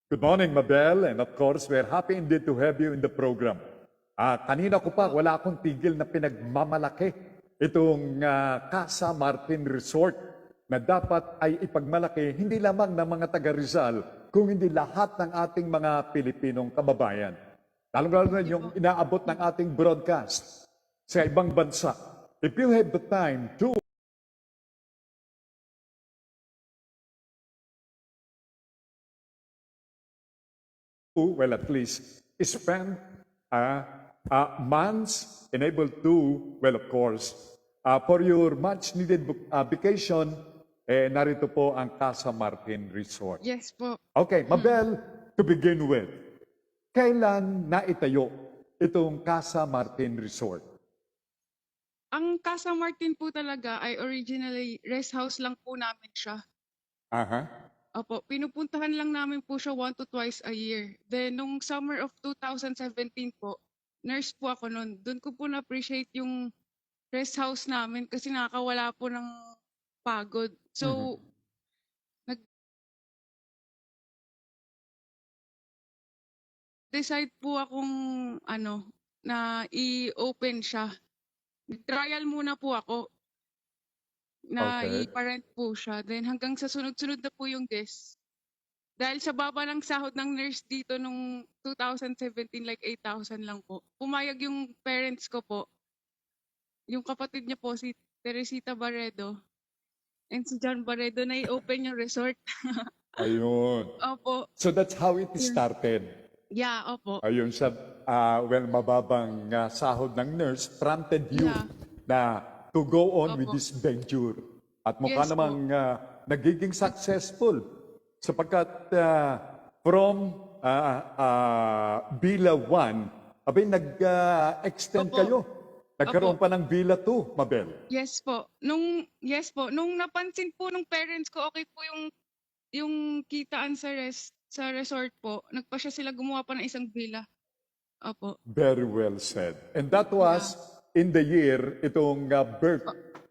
Good morning, Mabel. And of course, we're happy indeed to have you in the program. Kanina ko pa, wala akong tigil na pinagmamalaki itong Casa Martin Resort na dapat ay ipagmalaki hindi lamang ng mga taga Rizal, kung hindi lahat ng ating mga Pilipinong kababayan. Lalo-lalo na yung inaabot ng ating broadcast sa ibang bansa. If you have the time to well, at least spend months and able to, well, of course, for your much-needed vacation, narito po ang Casa Martin Resort. Yes po. Okay, Mabel, to begin with, kailan naitayo itong Casa Martin Resort? Ang Casa Martin po talaga ay originally rest house lang po namin siya. Aha. Opo, pinupuntahan lang namin po siya 1 to twice a year. Then, nung summer of 2017 po, nurse po ako noon. Doon ko po na-appreciate yung rest house namin kasi nakakawala po ng pagod. So, nag-decide po akong na i-open siya. Trial muna po ako na Okay. i-parent po siya. Then hanggang sa sunod-sunod na po yung guests. Dahil sa baba ng sahod ng nurse dito nung 2017, like 8,000 lang po. Pumayag yung parents ko po. Yung kapatid niya po, si Teresita Barredo. And si John Barredo na i-open yung resort. Ayun. Opo. So that's how it started. Yeah, opo. Ayun sa, mababang sahod ng nurse prompted you Yeah. na to go on with Opo. this venture. At mukha Yes po. namang nagiging successful sapagkat from Villa 1, abay nag-extend Opo. kayo. Nagkaroon pa ng Villa 2, Mabel. Yes po. Nung napansin po nung parents ko, okay po yung kitaan sa resort po. Nagpa siya sila gumawa pa ng isang villa. Opo. Very well said. And that was in the year itong birth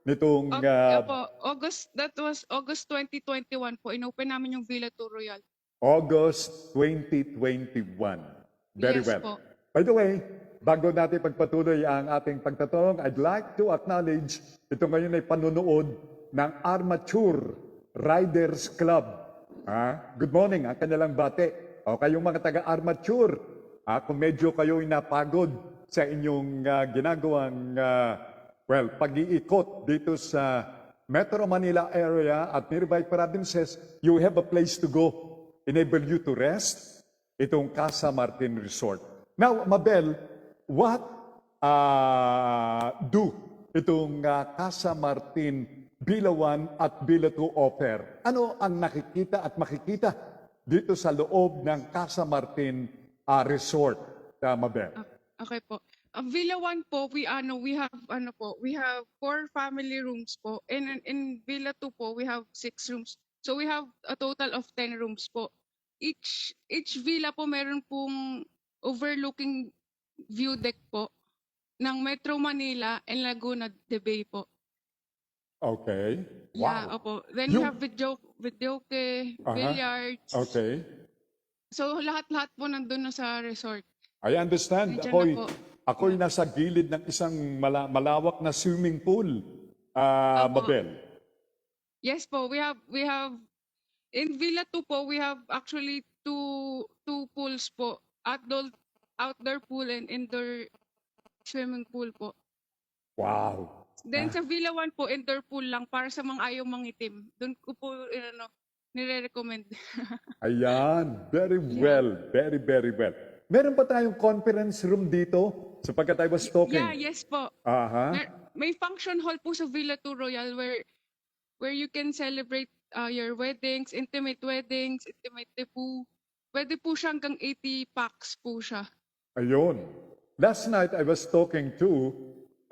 nitong That was August 2021 po. Inopen namin yung Villa 2 Royal. August 2021. Very Yes well. po. By the way, bago natin pagpatuloy ang ating pagtatanong, I'd like to acknowledge ito ngayon ay panunood ng Armature Riders Club. Good morning, ang kanilang bate. O kayong mga taga-Armature, kung medyo kayo'y napagod sa inyong ginagawang pag-iikot dito sa Metro Manila area at nearby provinces, you have a place to go. Enable you to rest. Itong Casa Martin Resort. Now, Mabel, what do itong Casa Martin Villa 1 at Villa 2 offer? Ano ang nakikita at makikita dito sa loob ng Casa Martin Resort, Mabel? Okay po. Villa 1 po, we have 4 family rooms po. And in Villa 2 po, we have 6 rooms. So we have a total of 10 rooms po. Each villa po meron pong overlooking view deck po ng Metro Manila and Laguna de Bay po. Okay. Yeah, Wow. opo. Then we Yung- have videoke, billiards. Okay. So lahat-lahat po nandun na sa resort. I understand. Nandiyan Ako'y, na po. ako'y nasa gilid ng isang malawak na swimming pool, Mabel. Yes po, we have in Villa 2 po, we have actually two pools po. Outdoor pool and indoor swimming pool po. Wow. Then sa Villa 1 po, indoor pool lang para sa mga ayaw mangitim. Doon ko po nire-recommend. Ayan. Very well. Very, very well. Meron pa tayong conference room dito sapagkat I was talking. Yeah, yes po. Aha. May function hall po sa Villa 2 Royal where you can celebrate your weddings, intimate debut. Pwede po siya hanggang 80 packs po siya. Ayun. Last night, I was talking to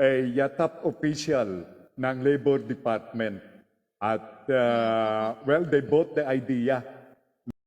a top official ng Labor Department. At, they bought the idea